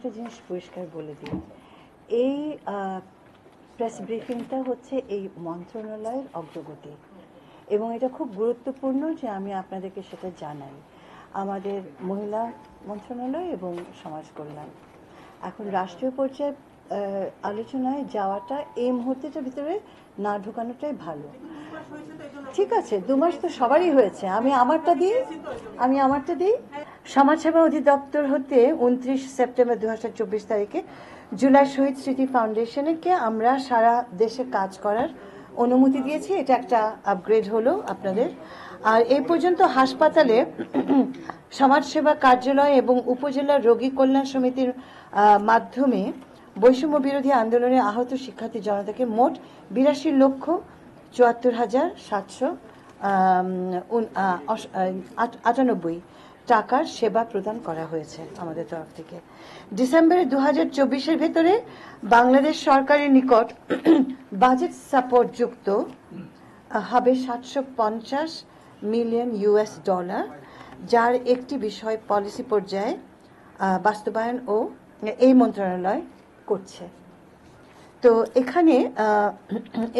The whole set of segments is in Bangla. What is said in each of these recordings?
একটা জিনিস পরিষ্কার বলে দিই, এই প্রেস ব্রিফিংটা হচ্ছে এই মন্ত্রণালয়ের অগ্রগতি এবং এটা খুব গুরুত্বপূর্ণ যে আমি আপনাদেরকে সেটা জানাই। আমাদের মহিলা মন্ত্রণালয় এবং সমাজ কল্যাণ এখন রাষ্ট্রীয় পর্যায়ে আলোচনায় যাওয়াটা এই মুহূর্তেটার ভিতরে না ঢোকানোটাই ভালো। ঠিক আছে, 2 মাস তো সবারই হয়েছে। আমি আমারটা দিই। সমাজসেবা অধিদপ্তর হতে 29 সেপ্টেম্বর 2024 তারিখে জুলাই শহীদ স্মৃতি ফাউন্ডেশনকে আমরা সারা দেশে কাজ করার অনুমতি দিয়েছি। এটা একটা আপগ্রেড হলো আপনাদের। আর এই পর্যন্ত হাসপাতালে সমাজসেবা কার্যালয় এবং উপজেলা রোগী কল্যাণ সমিতির মাধ্যমে বৈষম্য বিরোধী আন্দোলনে আহত শিক্ষার্থী জনতাকে মোট 82,74,798 টাকার সেবা প্রদান করা হয়েছে আমাদের তরফ থেকে। ডিসেম্বরে 2024-এর ভেতরে বাংলাদেশ সরকারের নিকট বাজেট সাপোর্ট যুক্ত হবে $750 মিলিয়ন, যার একটি বিষয় পলিসি পর্যায়ে বাস্তবায়ন ও এই মন্ত্রণালয় করছে। তো এখানে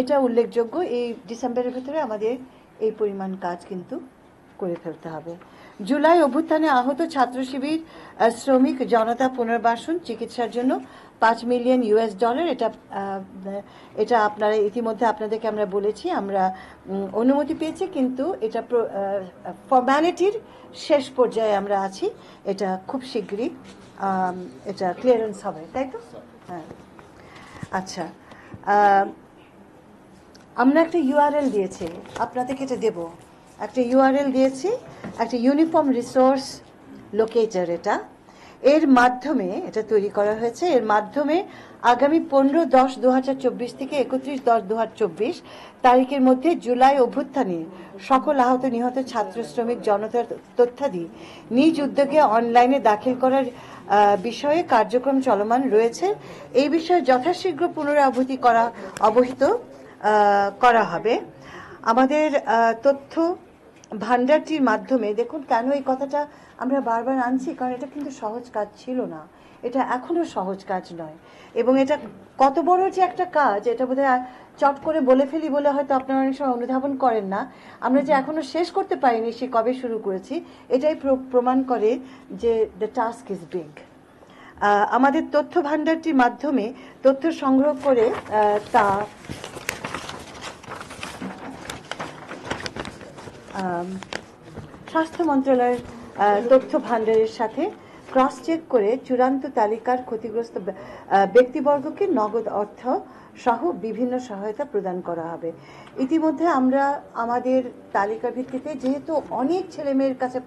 এটা উল্লেখযোগ্য, এই ডিসেম্বরের ভেতরে আমাদের এই পরিমাণ কাজ কিন্তু করে ফেলতে হবে। জুলাই অভ্যুত্থানে আহত ছাত্র শিবির শ্রমিক জনতা পুনর্বাসন চিকিৎসার জন্য $5 মিলিয়ন। এটা আপনারা ইতিমধ্যে আপনাদেরকে আমরা বলেছি, আমরা অনুমতি পেয়েছি, কিন্তু এটা ফর্মালিটির শেষ পর্যায়ে আমরা আছি। এটা খুব শীঘ্রই এটা ক্লিয়ারেন্স হবে, তাই তো? হ্যাঁ, আচ্ছা। আমরা একটা ইউআরএল দিয়েছি আপনাদেরকে, এটা দেব। একটা ইউআরএল দিয়েছি, একটা ইউনিফর্ম রিসোর্স লোকেটর। এর মাধ্যমে এটা তৈরি করা হয়েছে। এর মাধ্যমে আগামী 15/10/2024 থেকে 31/10/2024 তারিখের মধ্যে জুলাই অভ্যুত্থানে সকল আহত নিহত ছাত্র শ্রমিক জনতার তথ্যাদি নিজ উদ্যোগে অনলাইনে দাখিল করার বিষয়ে কার্যক্রম চলমান রয়েছে। এই বিষয়ে যথাশীঘ্র পুনরাবৃত্তি অবহিত করা হবে। আমাদের তথ্য ভান্ডারটির মাধ্যমে, দেখুন কেন এই কথাটা আমরা বারবার আনছি, কারণ এটা কিন্তু সহজ কাজ ছিল না, এটা এখনো সহজ কাজ নয়। এবং এটা কত বড় যে একটা কাজ, এটা বোধহয় চট করে বলে ফেলি বলে হয়তো আপনারা অনেক সময় অনুধাবন করেন না। আমরা যে এখনো শেষ করতে পারিনি, সে কবে শুরু করেছি, এটাই প্রমাণ করে যে দ্য টাস্ক ইজ বিগ। আমাদের তথ্য ভান্ডারটির মাধ্যমে তথ্য সংগ্রহ করে তা স্বাস্থ্য মন্ত্রণালয়ের তথ্য ভান্ডারের সাথে ক্রস চেক করে চূড়ান্ত তালিকার ক্ষতিগ্রস্ত ব্যক্তিবর্গকে নগদ অর্থ সহ বিভিন্ন সহায়তা প্রদান করা হবে। ইতিমধ্যে আমরা আমাদের তালিকার ভিত্তিতে, যেহেতু অনেক ছেলেমেয়ের কাছে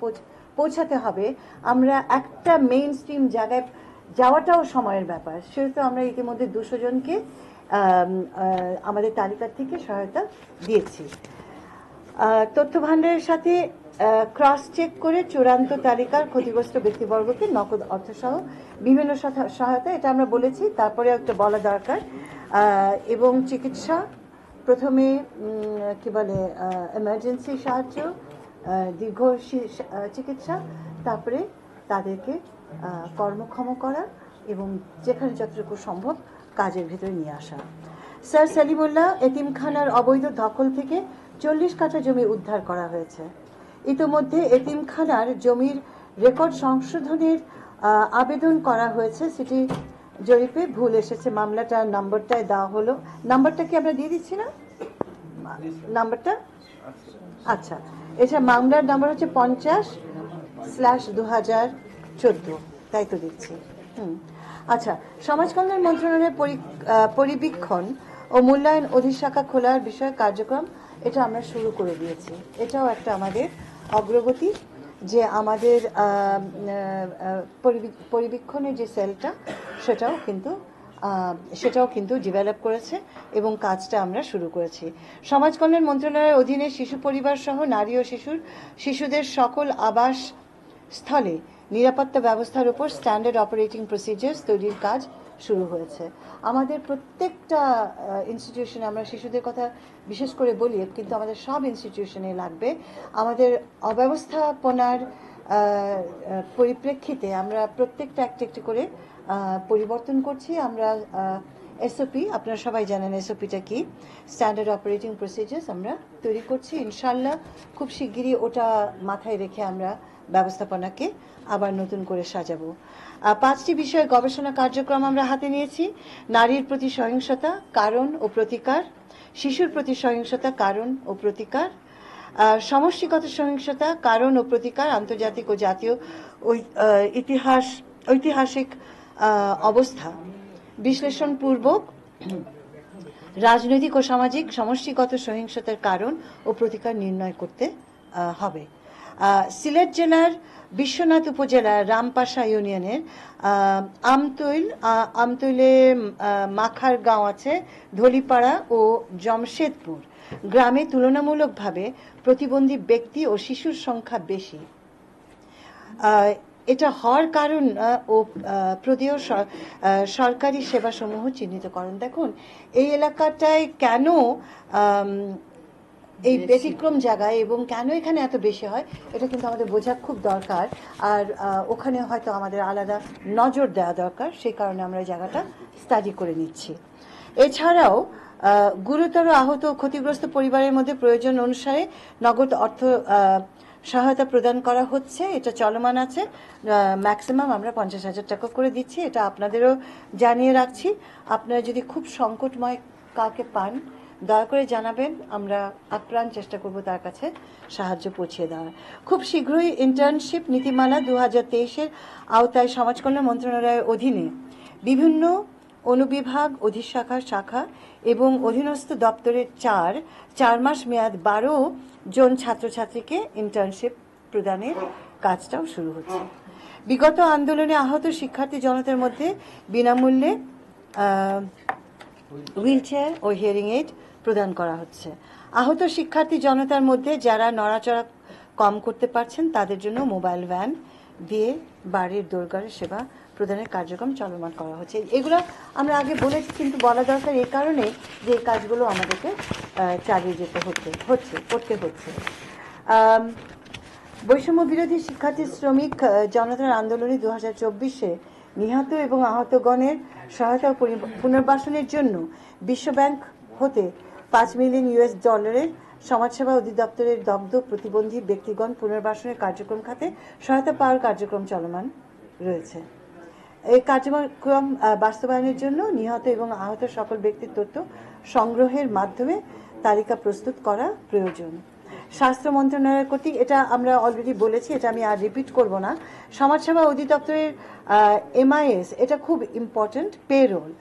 পৌঁছাতে হবে, আমরা একটা মেইন স্ট্রিম জায়গায় যাওয়াটাও সময়ের ব্যাপার, সেহেতু আমরা ইতিমধ্যে 200 জনকে আমাদের তালিকার থেকে সহায়তা দিয়েছি। তথ্য ভান্ডারের সাথে ক্রস চেক করে চূড়ান্ত তালিকার ক্ষতিগ্রস্ত ব্যক্তিবর্গকে নগদ অর্থসহ বিভিন্ন সহায়তা, এটা আমরা বলেছি, তারপরে একটা বলা দরকার। এবং চিকিৎসা, প্রথমে কি বলে এমার্জেন্সি সাহায্য, দীর্ঘ চিকিৎসা, তারপরে তাদেরকে কর্মক্ষম করা এবং যেখানে যতটুকু সম্ভব কাজের ভিতরে নিয়ে আসা। স্যার সলিমুল্লাহ এতিমখানার অবৈধ দখল থেকে 40 কাঠা জমি উদ্ধার করা হয়েছে। ইতিমধ্যে এতিমখানার জমির রেকর্ড সংশোধনের আবেদন করা হয়েছে। সিটি জরিপে ভুল এসেছে, মামলাটা নম্বরটায় দেওয়া হলো। নাম্বারটা কি আমরা দিয়ে দিচ্ছি না? নাম্বারটা আচ্ছা, এটা মামলার নাম্বার হচ্ছে 50/2014, তাই তো দিচ্ছি। আচ্ছা, সমাজ কল্যাণ মন্ত্রণালয়ের পরিবীক্ষণ ও মূল্যায়ন অধিশাখা খোলার বিষয়ে কার্যক্রম এটা আমরা শুরু করে দিয়েছি। এটাও একটা আমাদের অগ্রগতি, যে আমাদের পরিবীক্ষণের যে সেলটা সেটাও কিন্তু ডেভেলপ করেছে এবং কাজটা আমরা শুরু করেছি। সমাজ কল্যাণ মন্ত্রণালয়ের অধীনে শিশু পরিবার সহ নারী ও শিশুদের সকল আবাস স্থলে নিরাপত্তা ব্যবস্থার উপর স্ট্যান্ডার্ড অপারেটিং প্রসিজার্স তৈরির কাজ শুরু হয়েছে। আমাদের প্রত্যেকটা ইনস্টিটিউশনে, আমরা শিশুদের কথা বিশেষ করে বলি, কিন্তু আমাদের সব ইনস্টিটিউশনে লাগবে। আমাদের অব্যবস্থাপনার পরিপ্রেক্ষিতে আমরা প্রত্যেকটা একটি করে পরিবর্তন করছি। আমরা এসওপি, আপনারা সবাই জানেন এসওপিটা কি, স্ট্যান্ডার্ড অপারেটিং প্রসিজার্স আমরা তৈরি করছি। ইনশাল্লাহ খুব শিগগিরই ওটা মাথায় রেখে আমরা ব্যবস্থাপনাকে আবার নতুন করে সাজাবো। 5টি বিষয়ে গবেষণা কার্যক্রম আমরা হাতে নিয়েছি। নারীর প্রতি সহিংসতা, কারণ ও প্রতিকার; শিশুর প্রতি সহিংসতা, কারণ ও প্রতিকার; সমষ্টিগত সহিংসতা, কারণ ও প্রতিকার, আন্তর্জাতিক ও জাতীয় ঐতিহাসিক অবস্থা বিশ্লেষণপূর্বক রাজনৈতিক ও সামাজিক সমষ্টিগত সহিংসতার কারণ ও প্রতিকার নির্ণয় করতে হবে। সিলেট জেলার বিশ্বনাথ উপজেলার রামপাশা ইউনিয়নের আমতৈলে মাখার গাঁও আছে, ধলিপাড়া ও জমশেদপুর গ্রামে তুলনামূলকভাবে প্রতিবন্ধী ব্যক্তি ও শিশুর সংখ্যা বেশি। এটা হওয়ার কারণ ও প্রদেয় সরকারি সেবাসমূহ চিহ্নিতকরণ। দেখুন এই এলাকাটায় কেন এই ব্যতিক্রম জায়গায় এবং কেন এখানে এত বেশি হয় এটা কিন্তু আমাদের বোঝা খুব দরকার। আর ওখানে হয়তো আমাদের আলাদা নজর দেওয়া দরকার, সেই কারণে আমরা এই জায়গাটা স্টাডি করে নিচ্ছি। এছাড়াও গুরুতর আহত ও ক্ষতিগ্রস্ত পরিবারের মধ্যে প্রয়োজন অনুসারে নগদ অর্থ সহায়তা প্রদান করা হচ্ছে, এটা চলমান আছে। ম্যাক্সিমাম আমরা 50,000 টাকা করে দিচ্ছি, এটা আপনাদেরও জানিয়ে রাখছি। আপনারা যদি খুব সংকটময় কাউকে পান দয়া করে জানাবেন, আমরা আপ্রাণ চেষ্টা করব তার কাছে সাহায্য পৌঁছে দেওয়ার। খুব শীঘ্রই ইন্টার্নশিপ নীতিমালা 2023-এর আওতায় সমাজ কল্যাণ মন্ত্রণালয়ের অধীনে বিভিন্ন অনুবিভাগ, অধিশাখা, শাখা এবং অধীনস্থ দপ্তরের 4 মাস মেয়াদ 12 জন ছাত্রছাত্রীকে ইন্টার্নশিপ প্রদানের কাজটাও শুরু হচ্ছে। বিগত আন্দোলনে আহত শিক্ষার্থী জনতার মধ্যে বিনামূল্যে হুইলচেয়ার ও হিয়ারিং এইড প্রদান করা হচ্ছে। আহত শিক্ষার্থী জনতার মধ্যে যারা নড়াচড়া কম করতে পারছেন তাদের জন্য মোবাইল ভ্যান দিয়ে বাড়ির দোরগোড়ায় সেবা প্রদানের কার্যক্রম চলমান করা হচ্ছে। এগুলো আমরা আগে বলেছি, কিন্তু বলা দরকার এই কারণে যে এই কাজগুলো আমাদেরকে চালিয়ে যেতে করতে হচ্ছে। বৈষম্য বিরোধী শিক্ষার্থী শ্রমিক জনতার আন্দোলনে 2024-এ নিহত এবং আহতগণের সহায়তা ও পুনর্বাসনের জন্য বিশ্বব্যাংক হতে $5 মিলিয়ন সমাজসেবা অধিদপ্তরের দগ্ধ প্রতিবন্ধী ব্যক্তিগণ পুনর্বাসনের কার্যক্রম খাতে সহায়তা পাওয়ার কার্যক্রম চলমান রয়েছে। এই কার্যক্রম বাস্তবায়নের জন্য নিহত এবং আহত সকল ব্যক্তির তথ্য সংগ্রহের মাধ্যমে তালিকা প্রস্তুত করা প্রয়োজন। স্বাস্থ্য মন্ত্রণালয় কর্তৃক, এটা আমরা অলরেডি বলেছি, এটা আমি আর রিপিট করব না, সমাজসেবা অধিদপ্তরের MIS, এটা খুব ইম্পর্টেন্ট। পেরোল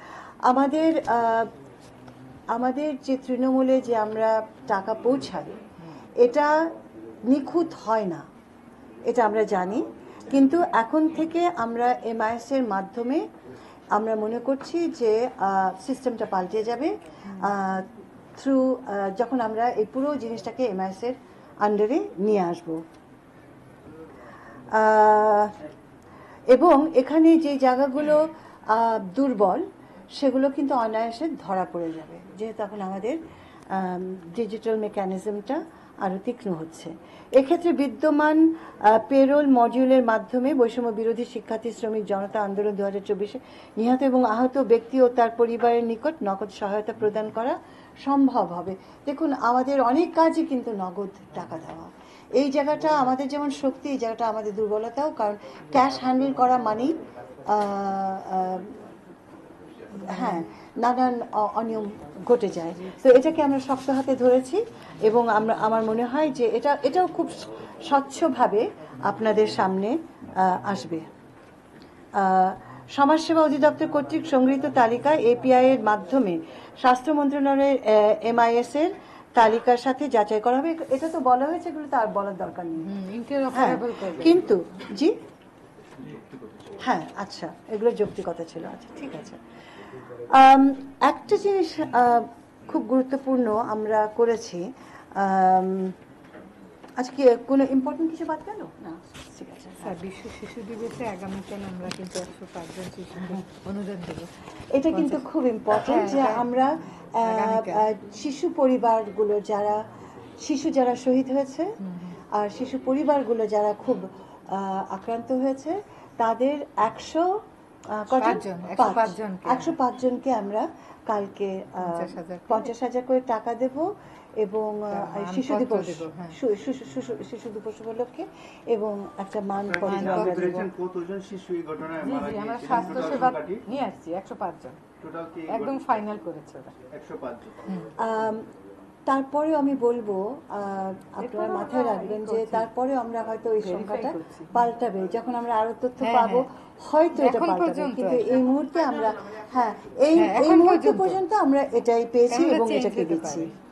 আমাদের যে তৃণমূলে যে আমরা টাকা পৌঁছাই এটা নিখুঁত হয় না, এটা আমরা জানি, কিন্তু এখন থেকে আমরা MIS এর মাধ্যমে আমরা মনে করছি যে সিস্টেমটা পাল্টে যাবে থ্রু যখন আমরা এই পুরো জিনিসটাকে MIS এর আন্ডারে নিয়ে আসব। এবং এখানে যে জায়গাগুলো দুর্বল সেগুলো কিন্তু অনায়াসে ধরা পড়ে যাবে, যেহেতু এখন আমাদের ডিজিটাল মেকানিজমটা আরও তীক্ষ্ণ হচ্ছে। এক্ষেত্রে বিদ্যমান পেরোল মডিউলের মাধ্যমে বৈষম্য বিরোধী শিক্ষার্থী শ্রমিক জনতা আন্দোলন 2024-এ নিহত এবং আহত ব্যক্তি ও তার পরিবারের নিকট নগদ সহায়তা প্রদান করা সম্ভব হবে। দেখুন আমাদের অনেক কাজই কিন্তু নগদ টাকা দেওয়া, এই জায়গাটা আমাদের যেমন শক্তি, এই জায়গাটা আমাদের দুর্বলতাও, কারণ ক্যাশ হ্যান্ডেল করা মানেই হ্যাঁ নানান অনিয়ম ঘটে যায়। তো এটাকে আমরা শক্ত হাতে ধরেছি এবং আমার মনে হয় যে এটাও খুব স্বচ্ছভাবে আপনাদের সামনে আসবে। সমাজসেবা অধিদপ্তর কর্তৃক সংগৃহীত তালিকায় API এর মাধ্যমে স্বাস্থ্য মন্ত্রণালয়ের MIS এর তালিকার সাথে যাচাই করা হবে। এটা তো বলা হয়েছে, এগুলো তো আর বলার দরকার নেই, কিন্তু জি হ্যাঁ আচ্ছা এগুলো যৌক্তিকতা ছিল। আচ্ছা ঠিক আছে। একটা জিনিস খুব গুরুত্বপূর্ণ আমরা করেছি, আজকে কোনো ইম্পর্টেন্ট কিছু বাদ গেল না? ঠিক আছে স্যার, বিশ্ব শিশু দিবসে আগামীকাল আমরা কিন্তু 105 জন শিশুকে অনুদান দেব। এটা কিন্তু খুব ইম্পর্টেন্ট যে আমরা শিশু পরিবারগুলো যারা শহীদ হয়েছে আর শিশু পরিবারগুলো যারা খুব আক্রান্ত হয়েছে তাদের পাঁচজন, 105 জনকে। 105 জনকে আমরা কালকে 50,000 করে টাকা দেব এবং শিশু মানপত্র দিবস দেব, হ্যাঁ। শিশু দিবস উপলক্ষে এবং একটা মানপত্র মানপত্র আমরা দেব। কতজন শিশু এই ঘটনায় জি মারা জি আমরা গিয়েছিলেন? স্বাস্থ্য টোটাল সেবা সংখ্যাটি? নিয়ে আসছি 105 জন, টোটাল কি একদম ফাইনাল করেছে ওরা। 105 জন। তারপরেও আমি বলবো আপনারা এরপরও মাথায় আমরা রাখবেন ই যে করছি। তারপরে আমরা হয়তো ওই Verify সংখ্যাটা করছি। পাল্টাবে যখন আমরা আরো তথ্য হ্যাঁ, পাবো হ্যাঁ। হয়তো এটা এখন পাল্টাবে পর্যন্ত কিন্তু আর কি। এই মুহূর্তে আমরা এই হ্যাঁ, এই এখন মুহূর্তে পর্যন্ত। পর্যন্ত আমরা এটাই পেয়েছি আমরা এবং change এটাকে হতে দিচ্ছি। পারি।